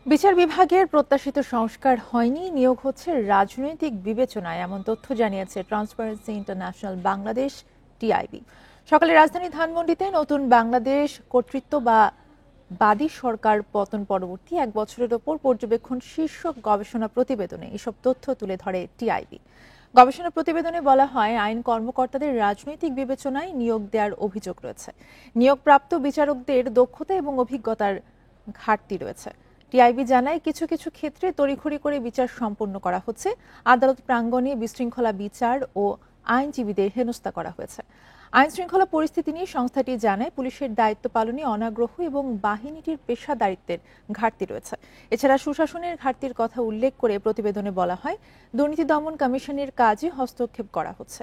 বিচার বিভাগের প্রত্যাশিত সংস্কার হয়নি, নিয়োগ হচ্ছে রাজনৈতিক বিবেচনায়, এমন তথ্য জানিয়েছে ট্রান্সপারেন্সি ইন্টারন্যাশনাল বাংলাদেশ টিআইবি। সকালে রাজধানী ধানমন্ডিতে নতুন বাংলাদেশ কর্তৃত্ব বা বাদী সরকার পতন পরবর্তী এক বছরের ওপর পর্যবেক্ষণ শীর্ষক গবেষণা প্রতিবেদনে এসব তথ্য তুলে ধরে টিআইবি। গবেষণা প্রতিবেদনে বলা হয়, আইন কর্মকর্তাদের রাজনৈতিক বিবেচনায় নিয়োগ দেওয়ার অভিযোগ রয়েছে। নিয়োগপ্রাপ্ত বিচারকদের দক্ষতা এবং অভিজ্ঞতার ঘাটতি রয়েছে। টিআইবি জানায়, কিছু কিছু ক্ষেত্রে তড়িঘড়ি করে বিচার সম্পন্ন করা হচ্ছে। আদালত প্রাঙ্গণে বিশৃঙ্খলা বিচার ও আইনজীবীদের হেনস্থা করা হয়েছে। আইন শৃঙ্খলা পরিস্থিতি নিয়ে সংস্থাটি জানায়, পুলিশের দায়িত্ব পালনে অনাগ্রহ এবং বাহিনীটির পেশাদারিত্বের ঘাটতি রয়েছে। এছাড়া সুশাসনের ঘাটতির কথা উল্লেখ করে প্রতিবেদনে বলা হয়, দুর্নীতি দমন কমিশনের কাজে হস্তক্ষেপ করা হচ্ছে।